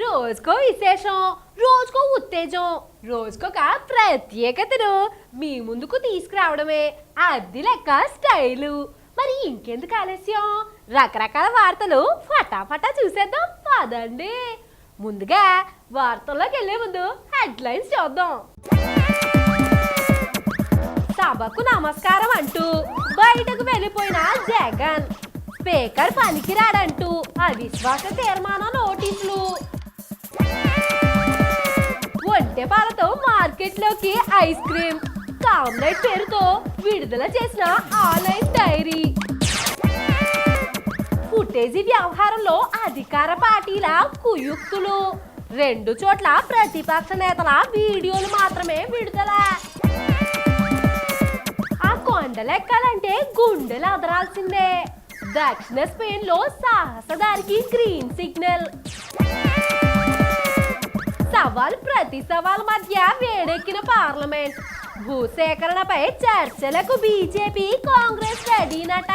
రోజుకో విశేషం, రోజుకో ఉత్తేజం, రోజుకొక ప్రత్యేకతను మీ ముందుకు తీసుకురావడమే అది లెక్క స్టైలు. మరి ఇంకెందుకు ఆలస్యం, రకరకాల వార్తలు ఫటాఫటా చూసేద్దాం పదండి. ముందుగా వార్తల్లోకి వెళ్లే ముందు హెడ్లైన్స్ చూద్దాం. సభకు నమస్కారం అంటూ బయటకు వెళ్ళిపోయిన జగన్, స్పీకర్ పనికిరాడంటూ అవిశ్వాస తీర్మాన నోటీసులు, ఒంటెపాలతో మార్కెట్లోకి ఐస్ క్రీమ్, కామ్లైట్ పేరుతో విడుదల చేసిన ఆన్లైన్ డైరీ, ఫుటేజీ వ్యవహారంలో అధికార పార్టీల కుయుక్తులు, 2 చోట్ల ప్రతిపక్ష నేతల వీడియోలు మాత్రమే విడుదల, ఆ కొండలెక్కాలంటే గుండెలు అదరాల్సిందే, దక్షిణ స్పెయిన్ లో సాహసదారికి గ్రీన్ సిగ్నల్, సవాల్ ప్రతి సవాల్ మధ్య వేడెక్కిన పార్లమెంట్, భూసేకరణపై చర్చలకు బీజేపీ కాంగ్రెస్ రెడీనట.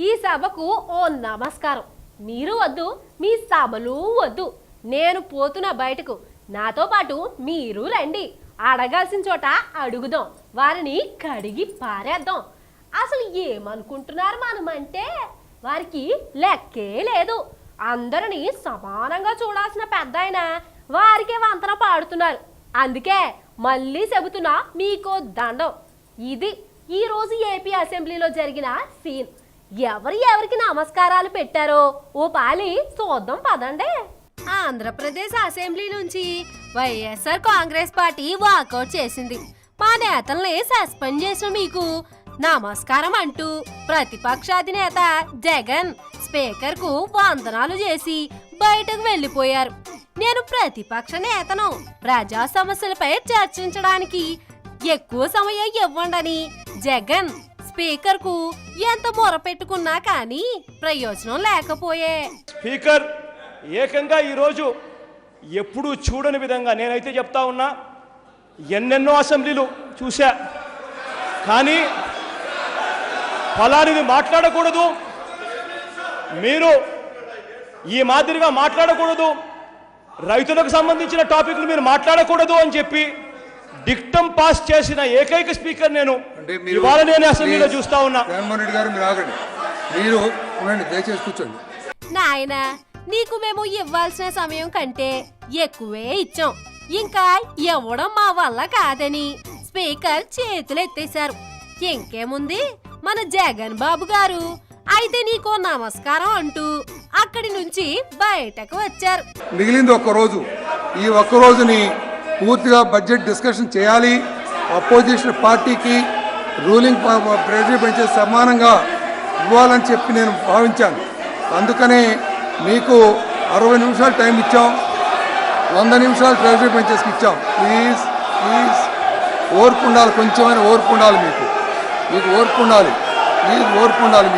ఈ సభకు ఓ నమస్కారం, మీరు వద్దు, మీ సభలు వద్దు, నేను పోతున్నా బయటకు, నాతో పాటు మీరు రండి, అడగాల్సిన చోట అడుగుదాం, వారిని కడిగి పారేద్దాం. అసలు ఏమనుకుంటున్నారు మనమంటే వారికి లెక్కే లేదు. అందరినీ సమానంగా చూడాల్సిన పెద్ద ఆయన వారికే వంతన పాడుతున్నారు. అందుకే మళ్ళీ చెబుతున్నా, మీకో దండం. ఇది ఈరోజు ఏపీ అసెంబ్లీలో జరిగిన సీన్. ఎవరికి నమస్కారాలు పెట్టారో ఓ పాలి చూద్దాం పదండి. ఆంధ్రప్రదేశ్ అసెంబ్లీ నుంచి వైఎస్ఆర్ కాంగ్రెస్ పార్టీ వాకౌట్ చేసింది. మా నేతల్ని సస్పెండ్ చేసిన మీకు నమస్కారం అంటూ ప్రతిపక్షాధినేత జగన్ స్పీకర్ కు వందనాలు చేసి బయటకు వెళ్లిపోయారు. నేను ప్రతిపక్ష నేతను, ప్రజా సమస్యలపై చర్చించడానికి ఎక్కువ సమయం ఇవ్వండని జగన్ స్పీకర్ కు ఎంత మొరపెట్టుకున్నా కానీ ప్రయోజనం లేకపోయే. స్పీకర్ ఏకంగా ఈరోజు ఎప్పుడూ చూడని విధంగా, నేనైతే చెప్తా ఉన్నా, ఎన్నెన్నో అసెంబ్లీలు చూశా, కానీ ఫలానిది మాట్లాడకూడదు, మీరు ఈ మాదిరిగా మాట్లాడకూడదు, రైతులకు సంబంధించిన టాపిక్లు మీరు మాట్లాడకూడదు అని చెప్పి డిక్టం పాస్ చేసిన ఏకైక స్పీకర్ నేను ఇవాళ నేను అసెంబ్లీలో చూస్తా ఉన్నా. జగన్మోహన్ రెడ్డి గారు మీరు ఆగండి, మీరు ఉండండి, దయచేసి కూర్చోండి. నాయన, నీకు మేము ఇవ్వాల్సిన సమయం కంటే ఎక్కువే ఇచ్చాం, ఇంకా ఇవ్వడం మా వల్ల కాదని స్పీకర్ చేతులు ఎత్తేశారు. ఇంకేముంది, మన జగన్ బాబు గారు అయితే నీకో నమస్కారం అంటూ అక్కడి నుంచి బయటకు వచ్చారు. మిగిలింది ఒక్కరోజు, ఈ ఒక్కరోజుని పూర్తిగా బడ్జెట్ డిస్కషన్ చేయాలి. అపోజిషన్ పార్టీకి రూలింగ్ ప్రెజర్ పెంచే సమానంగా ఇవ్వాలని చెప్పి నేను భావించాను. అందుకనే మీకు 60 నిమిషాలు టైం ఇచ్చాం, 100 నిమిషాలు ట్రెజరీ బెంచెస్కి ఇచ్చాం. ప్లీజ్ ఓర్పు ఉండాలి, కొంచెమైనా ఓర్పు ఉండాలి, మీకు ఓర్పు ఉండాలి, ప్లీజ్ ఓర్పు ఉండాలి,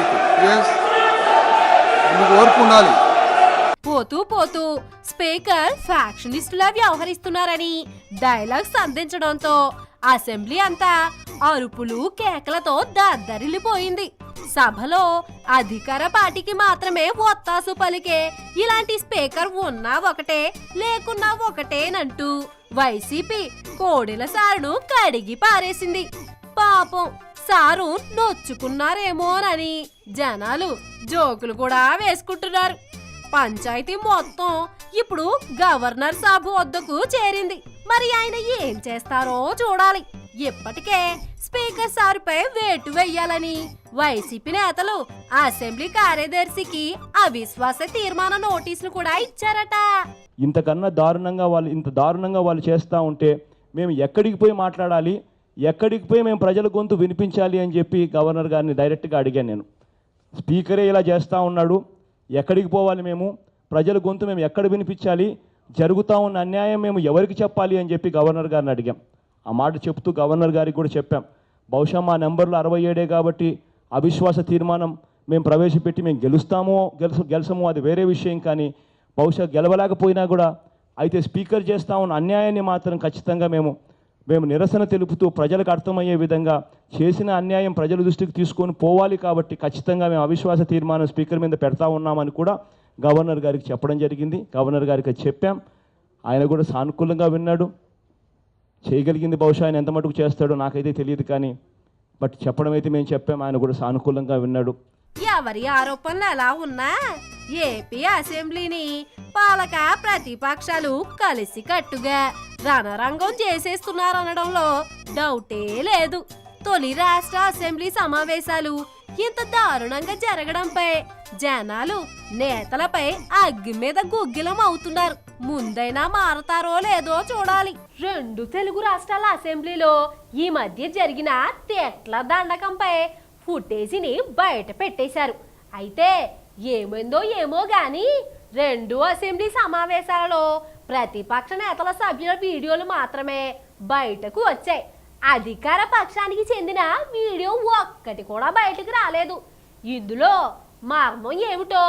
మీకు ఓర్పు ఉండాలి. పోతూ పోతూ స్పీకర్ ఫ్యాక్షనిస్టులా వ్యవహరిస్తున్నారని డైలాగ్స్ అందించడంతో అసెంబ్లీ అంతా అరుపులు కేకలతో దద్దరిల్లిపోయింది. సభలో అధికార పార్టీకి మాత్రమే ఒత్తాసు పలికే ఇలాంటి స్పీకర్ ఉన్నా ఒకటే లేకున్నా ఒకటేనంటూ వైసీపీ కోడెల సారును కడిగి పారేసింది. పాపం సారు నొచ్చుకున్నారేమోనని జనాలు జోకులు కూడా వేసుకుంటున్నారు. పంచాయతీ మొత్తం ఇప్పుడు గవర్నర్ సాబు వద్దకు చేరింది. మరి ఆయన ఏం చేస్తారో చూడాలి. ఇప్పటికే స్పీకర్ సారుపై వేటు వేయాలని వైసీపీ నేతలు అసెంబ్లీ కార్యదర్శికి అవిశ్వాస తీర్మాన నోటీసులు కూడా ఇచ్చారట. ఇంత దారుణంగా వాళ్ళు చేస్తూ ఉంటే మేము ఎక్కడికి పోయి మాట్లాడాలి, ఎక్కడికి పోయి మేము ప్రజల గొంతు వినిపించాలి అని చెప్పి గవర్నర్ గారిని డైరెక్ట్గా అడిగాను. నేను స్పీకరే ఇలా చేస్తూ ఉన్నాడు, ఎక్కడికి పోవాలి, మేము ప్రజల గొంతు మేము ఎక్కడ వినిపించాలి, జరుగుతూ ఉన్న అన్యాయం మేము ఎవరికి చెప్పాలి అని చెప్పి గవర్నర్ గారిని అడిగాం. ఆ మాట చెప్తూ గవర్నర్ గారికి కూడా చెప్పాం, బహుశా మా నెంబర్లు 67 కాబట్టి అవిశ్వాస తీర్మానం మేము ప్రవేశపెట్టి మేము గెలుస్తామో అది వేరే విషయం, కానీ బహుశా గెలవలేకపోయినా కూడా అయితే స్పీకర్ చేస్తూ ఉన్న అన్యాయాన్ని మాత్రం ఖచ్చితంగా మేము నిరసన తెలుపుతూ ప్రజలకు అర్థమయ్యే విధంగా చేసిన అన్యాయం ప్రజల దృష్టికి తీసుకొని పోవాలి కాబట్టి ఖచ్చితంగా మేము అవిశ్వాస తీర్మానం స్పీకర్ మీద పెడతా ఉన్నామని కూడా గవర్నర్ గారికి చెప్పడం జరిగింది. గవర్నర్ గారికి అది చెప్పాం. ఆయన కూడా సానుకూలంగా విన్నాడు. చేయగలిగింది బహుశా ఆయన ఎంత మటుకు చేస్తాడో నాకైతే తెలియదు, కానీ బట్ చెప్పడం అయితే మేము చెప్పాం. ఆయన కూడా సానుకూలంగా విన్నాడు. ఎవరి ఆరోపణలు ఎలా ఉన్నా ఏపీ అసెంబ్లీని పాలక ప్రతిపక్షాలు కలిసి కట్టుగా రణరంగం చేసేస్తున్నారనడంలో డౌటే లేదు. తొలి రాష్ట్ర అసెంబ్లీ సమావేశాలు ఇంత దారుణంగా జరగడంపై జనాలు నేతలపై అగ్గి మీద గుగ్గిలం అవుతున్నారు. ముందైనా మారతారో లేదో చూడాలి. 2 తెలుగు రాష్ట్రాల అసెంబ్లీలో ఈ మధ్య జరిగిన తెట్ల దండకంపై ఫుటేజీని బయట పెట్టేశారు. అయితే ఏమైందో ఏమో గాని 2 అసెంబ్లీ సమావేశాలలో ప్రతిపక్ష నేతల సభ్యుల వీడియోలు మాత్రమే బయటకు వచ్చాయి. అధికార పక్షానికి చెందిన వీడియో ఒక్కటి కూడా బయటకు రాలేదు. ఇందులో మర్మం ఏమిటో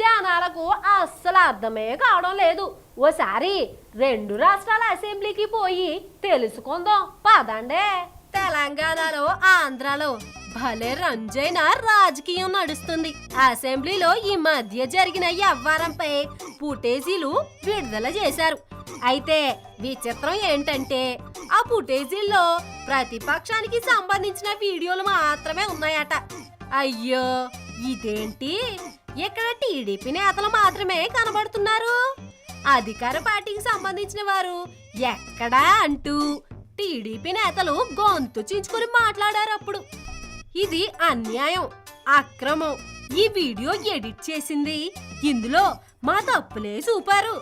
జనాలకు అస్సలు అర్థమే కావడం లేదు. ఓసారి 2 రాష్ట్రాల అసెంబ్లీకి పోయి తెలుసుకుందాం పదండే. తెలంగాణలో ఆంధ్రాలో భలే రంజైన రాజకీయం నడుస్తుంది. అసెంబ్లీలో ఈ మధ్య జరిగిన వ్యవహారంపై ఫుటేజీలు విడుదల చేశారు. అయితే విచిత్రం ఏంటంటే ఆ ఫుటేజీల్లో ప్రతిపక్షానికి సంబంధించిన వీడియోలు మాత్రమే ఉన్నాయట. అయ్యో ఇదేంటి, ఇక్కడ టీడీపీ నేతలు మాత్రమే కనబడుతున్నారు, అధికార పార్టీకి సంబంధించిన వారు ఎక్కడా అంటూ టీడీపీ నేతలు గొంతు చించుకొని మాట్లాడారు. అప్పుడు ఇది అన్యాయం, అక్రమం. ఈ వీడియో ఎడిట్ చేసింది ఇందులో మా తప్పులే చూపారు,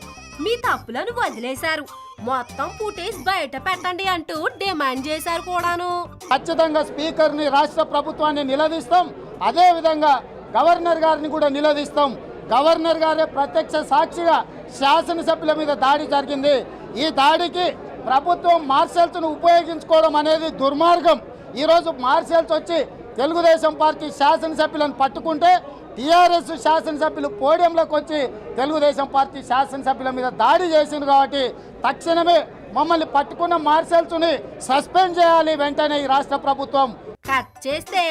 మీ తప్పులను వదిలేశారు, మొత్తం ఫుటేజ్ బయట పెట్టండి అంటూ డిమాండ్ చేశారు కూడాను. ఖచ్చితంగా స్పీకర్ ని, రాష్ట్ర ప్రభుత్వాన్ని నిలదీస్తాం. అదే విధంగా గవర్నర్ గారిని కూడా నిలదీస్తాం. గవర్నర్ గారే ప్రత్యక్ష సాక్షిగా శాసనసభ్యుల మీద దాడి జరిగింది. ఈ దాడికి ప్రభుత్వం మార్షల్స్ ను ఉపయోగించుకోవడం అనేది దుర్మార్గం. ఈరోజు మార్షల్స్ వచ్చి తెలుగుదేశం పార్టీ శాసనసభ్యులను పట్టుకుంటే టీఆర్ఎస్ శాసనసభ్యులు పోడియంలోకి వచ్చి తెలుగుదేశం పార్టీ శాసనసభ్యుల మీద దాడి చేసింది. కాబట్టి తక్షణమే మమ్మల్ని పట్టుకున్న మార్షల్స్ని సస్పెండ్ చేయాలి వెంటనే ఈ రాష్ట్ర ప్రభుత్వం. కట్ చేస్తే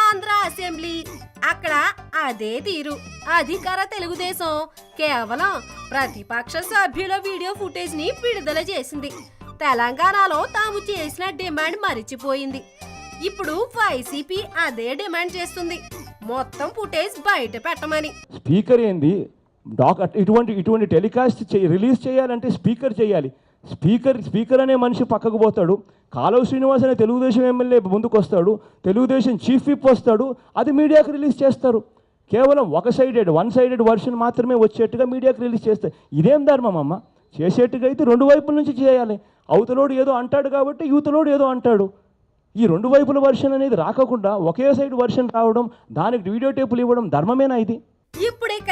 ఆంధ్ర అసెంబ్లీ అక్కడ అదే తీరు. అధికార తెలుగుదేశం కేవలం ప్రతిపక్ష సభ్యుల వీడియో ఫుటేజ్ ని విడుదల చేసింది. తెలంగాణలో తాము చేసిన డిమాండ్ మరిచిపోయింది. ఇప్పుడు వైసీపీ అదే డిమాండ్ చేస్తుంది, మొత్తం ఫుటేజ్ బయట పెట్టమని. స్పీకర్ ఏంది ఇటువంటి టెలికాస్ట్ రిలీజ్ చేయాలంటే స్పీకర్ చేయాలి. స్పీకర్ అనే మనిషి పక్కకు పోతాడు, కాలువ శ్రీనివాస్ అనే తెలుగుదేశం ఎమ్మెల్యే ముందుకు వస్తాడు, తెలుగుదేశం చీఫ్ విప్ వస్తాడు, అది మీడియాకు రిలీజ్ చేస్తారు. కేవలం వన్ సైడెడ్ వర్షన్ మాత్రమే వచ్చేట్టుగా మీడియాకు రిలీజ్ చేస్తారు. ఇదేం ధర్మం అమ్మ? చేసేట్టుగా అయితే 2 వైపుల నుంచి చేయాలి. అవతలోడు ఏదో అంటాడు కాబట్టి యువతలోడు ఏదో అంటాడు. ఈ 2 వైపుల వర్షన్ అనేది రాకుండా ఒకే సైడ్ వర్షన్ రావడం, దానికి వీడియో టేపులు ఇవ్వడం ధర్మమేనా ఇది? ఇప్పుడిక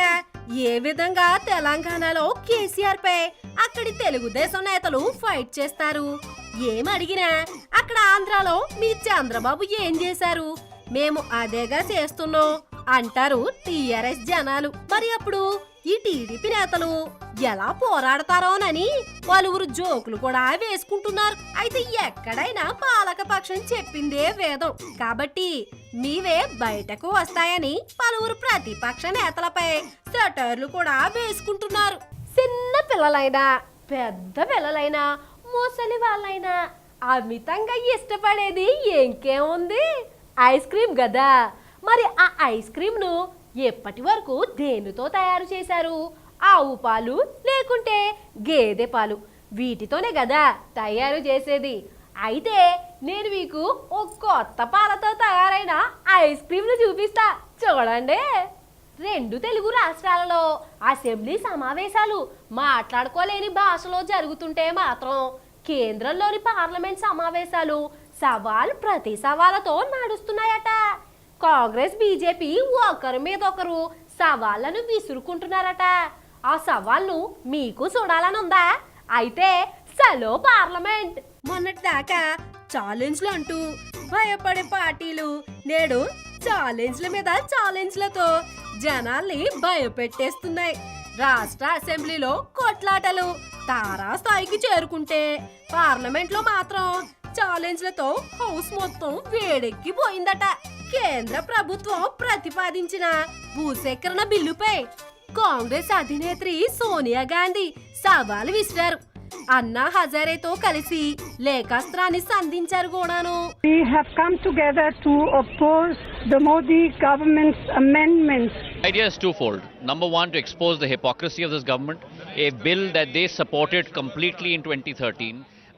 ఏ విధంగా తెలంగాణలో కేసీఆర్ పై అక్కడి తెలుగుదేశం నేతలు ఫైట్ చేస్తారు? ఏమడిగినా అక్కడ ఆంధ్రాలో మీ చంద్రబాబు ఏం చేశారు, మేము అదేగా చేస్తున్నాం అంటారు టీఆర్ఎస్ జనాలు. మరి అప్పుడు ఈ టీడీపీ నేతలు ఎలా పోరాడతారోనని పలువురు జోకులు కూడా వేసుకుంటున్నారు. అయితే ఎక్కడైనా పాలక పక్షం చెప్పిందే వేదం కాబట్టి మీవే బయటకు వస్తాయని పలువురు ప్రతిపక్ష నేతలపై సెటర్లు కూడా వేసుకుంటున్నారు. చిన్న పిల్లలైనా పెద్ద పిల్లలైనా ముసలి వాళ్ళైనా అమితంగా ఇష్టపడేది ఇంకేముంది, ఐస్ క్రీమ్ కదా. మరి ఆ ఐస్ క్రీమ్ ను ఎప్పటి వరకు దేనితో తయారు చేశారు? ఆవు పాలు లేకుంటే గేదె పాలు, వీటితోనే కదా తయారు చేసేది. అయితే నేను మీకు ఒక కొత్త పాలతో తయారైన ఐస్ క్రీమ్లు చూపిస్తా, చూడండి. 2 తెలుగు రాష్ట్రాలలో అసెంబ్లీ సమావేశాలు మాట్లాడుకోలేని భాషలో జరుగుతుంటే మాత్రం కేంద్రంలోని పార్లమెంట్ సమావేశాలు సవాల్ ప్రతి సవాలతో నడుస్తున్నాయట. కాంగ్రెస్ బీజేపీ ఒకరి మీద ఒకరు సవాళ్లను విసురుకుంటున్నారట. ఆ సవాల్ను మీకు చూడాలనుందా? అయితే చలో పార్లమెంట్. మొన్నటి దాకా ఛాలెంజ్లు అంటూ భయపడే పార్టీలు నేడు ఛాలెంజ్ల మీద ఛాలెంజ్లతో జనాల్ని భయపెట్టేస్తున్నాయి. రాష్ట్ర అసెంబ్లీలో కొట్లాటలు తారాస్థాయికి చేరుకుంటే పార్లమెంట్ లో మాత్రం ఛాలెంజ్లతో హౌస్ మొత్తం వేడెక్కిపోయిందట. కేంద్ర ప్రభుత్వం ప్రతిపాదించిన భూసేకరణ బిల్లుపై కాంగ్రెస్ అధినేత్రి సోనియా గాంధీ సవాల్ విసిరారు. అన్నా హజారేతో కలిసి లేఖాస్త్రాన్ని సంధించారు కూడాను. We have come together to oppose the Modi government's amendments. The idea is twofold. Number one, to expose the hypocrisy of this government. A bill that they supported completely in 2013.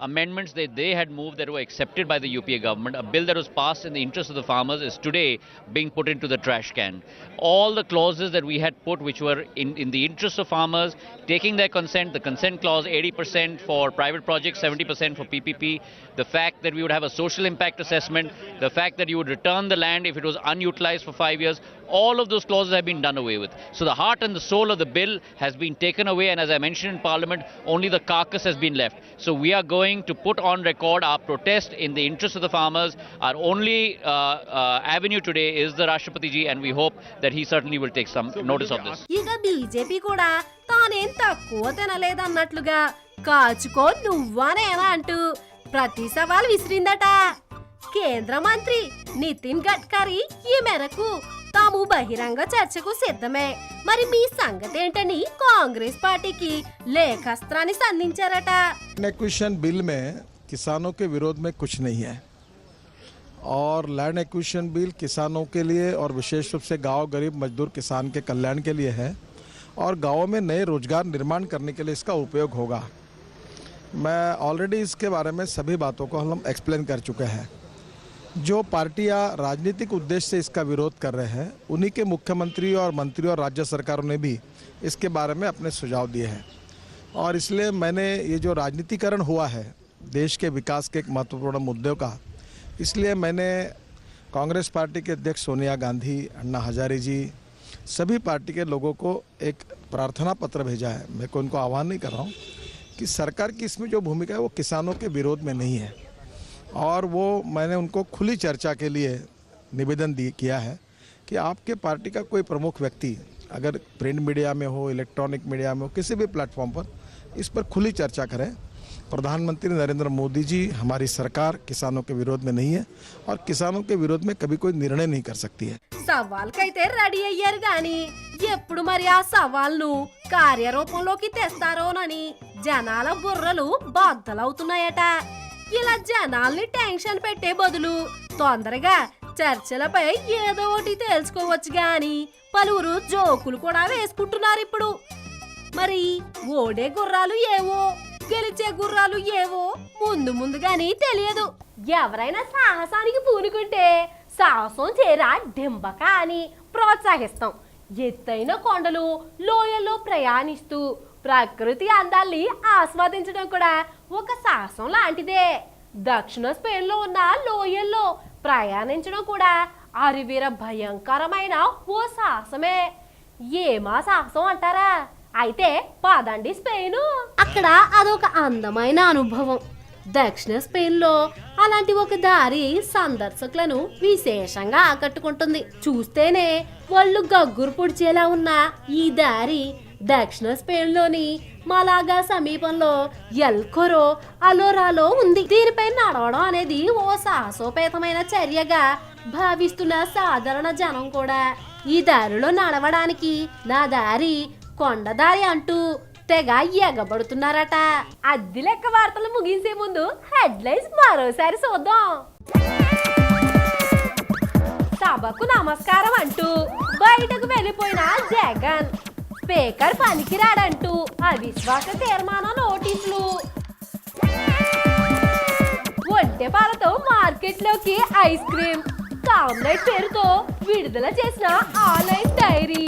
Amendments that they had moved that were accepted by the UPA government, a bill that was passed in the interest of the farmers is today being put into the trash can. All the clauses that we had put which were in the interest of farmers, taking their consent, the consent clause 80% for private projects, 70% for PPP, the fact that we would have a social impact assessment, the fact that you would return the land if it was unutilized for 5 years, all of those clauses have been done away with. So the heart and the soul of the bill has been taken away, and as I mentioned in Parliament, only the carcass has been left. So we are going to put on record our protest in the interest of the farmers. Our only avenue today is the Rashtrapati ji, and we hope that he certainly will take some notice of this. ఇక BJP కూడా తానేం తక్కువ తినలేదన్నట్లుగా కాచుకో నువ్వానేనా అంటూ ప్రతి సవాల్ విసిరిందట. కేంద్ర మంత్రి నితిన్ గడ్కరీ ఈ మేరకు తాము బహిరంగ చర్చకు సిద్ధమే, మరి మీ సంగతి ఏంటని కాంగ్రెస్ పార్టీకి లేఖాస్త్రాన్ని సంధించారట. लैंड एक्विजिशन बिल में किसानों के विरोध में कुछ नहीं है और लैंड एक्विजिशन बिल किसानों के लिए और विशेष रूप से गांव गरीब मजदूर किसान के कल्याण के लिए है और गांवों में नए रोजगार निर्माण करने के लिए इसका उपयोग होगा। मैं ऑलरेडी इसके बारे में सभी बातों को हम एक्सप्लेन कर चुके हैं। जो पार्टियां राजनीतिक उद्देश्य से इसका विरोध कर रहे हैं उन्हीं के मुख्यमंत्री और मंत्री और राज्य सरकारों ने भी इसके बारे में अपने सुझाव दिए हैं और इसलिए मैंने ये जो राजनीतिकरण हुआ है देश के विकास के एक महत्वपूर्ण मुद्दों का, इसलिए मैंने कांग्रेस पार्टी के अध्यक्ष सोनिया गांधी, अन्ना हजारे जी, सभी पार्टी के लोगों को एक प्रार्थना पत्र भेजा है। मैं को उनको आह्वान नहीं कर रहा हूँ कि सरकार की इसमें जो भूमिका है वो किसानों के विरोध में नहीं है और वो मैंने उनको खुली चर्चा के लिए निवेदन किया है कि आपके पार्टी का कोई प्रमुख व्यक्ति अगर प्रिंट मीडिया में हो, इलेक्ट्रॉनिक मीडिया में हो, किसी भी प्लेटफॉर्म पर इस पर खुली चर्चा करें। प्रधानमंत्री नरेंद्र मोदी जी, हमारी सरकार किसानों के विरोध में नहीं है और किसानों के विरोध में कभी कोई निर्णय नहीं कर सकती है। సవాల్కైతే రెడీ అయ్యారు గాని ఎప్పుడు మరి ఆ సవాల్ను కార్యరూపంలోకి తెస్తారోనని జనాల బుర్రలు బద్దలవుతున్నాయట. ఇలా జనాల్ని టెన్షన్ పెట్టే బదులు తొందరగా చర్చలపై ఏదో ఒకటి తెలుసుకోవచ్చు గాని పలువురు జోకులు కూడా వేసుకుంటున్నారు ఇప్పుడు. మరి ఓడే గుర్రాలు ఏవో, గెలిచే గుర్రాలు ఏవో ముందుగాని తెలియదు. ఎవరైనా సాహసానికి పూనుకుంటే సాహసం చేరా డింబక అని ప్రోత్సహిస్తాం. ఎత్తైన కొండలు, లోయల్లో ప్రయాణిస్తూ ప్రకృతి అందాల్ని ఆస్వాదించడం కూడా ఒక సాహసం లాంటిదే. దక్షిణ స్పెయిన్ లో ఉన్న లోయల్లో ప్రయాణించడం కూడా అరివీర భయంకరమైన ఓ సాహసమే. ఏమా సాహసం అంటారా? అయితే పదండి స్పెయిన్. అక్కడ అదొక అందమైన అనుభవం. దక్షిణ స్పెయిన్ లో అలాంటి ఒక దారి సందర్శకులను విశేషంగా ఆకట్టుకుంటుంది. చూస్తేనే వాళ్ళు గగ్గురు పొడిచేలా ఉన్న ఈ దారి దక్షిణ స్పెయిన్ లోని మలాగా సమీపంలో ఎల్ కొరో అలోరాలో ఉంది. దీనిపై నడవడం అనేది ఓ సాహసోపేతమైన చర్యగా భావిస్తున్న సాధారణ జనం కూడా ఈ దారిలో నడవడానికి నా దారి కొండదారి అంటూ తెగ ఎగబడుతున్నారట. అద్దె లెక్క వార్తలు ముగించే ముందు హెడ్లైన్స్ మరోసారి చూద్దాం. సభకు నమస్కారం అంటూ బయటకు వెళ్ళిపోయిన జగన్, స్పీకర్ పనికిరాడంటూ అవిశ్వాస తీర్మాన నోటీసులు, ఒంటె పాలతో మార్కెట్లోకి ఐస్ క్రీమ్, కామ్లైట్ పేరుతో విడుదల చేసిన ఆన్లైన్ డైరీ,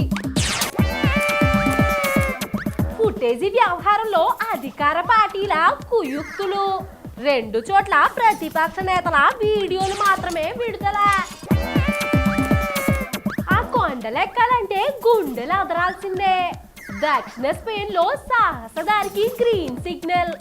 ఫుటేజీ వ్యవహారంలో అధికార పార్టీల కుయుక్తులు, 2 చోట్ల ప్రతిపక్ష నేతల వీడియోలు మాత్రమే విడుదల. ఆ కొండలెక్కాలంటే గుండెలు అదరాల్సిందే. దక్షిణ స్పెయిన్ లో సాహసదారికి గ్రీన్ సిగ్నల్.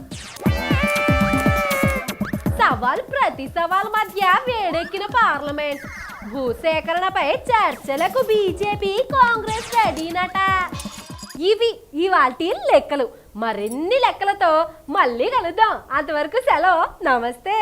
సవాల్ ప్రతి సవాల్ మధ్య వేడెక్కిన పార్లమెంట్. భూసేకరణపై చర్చలకు బీజేపీ, కాంగ్రెస్ రెడీనట. ఇవి ఇవాల్టి లెక్కలు. మరిన్ని లెక్కలతో మళ్ళీ కలుద్దాం. అంతవరకు సెలవు. నమస్తే.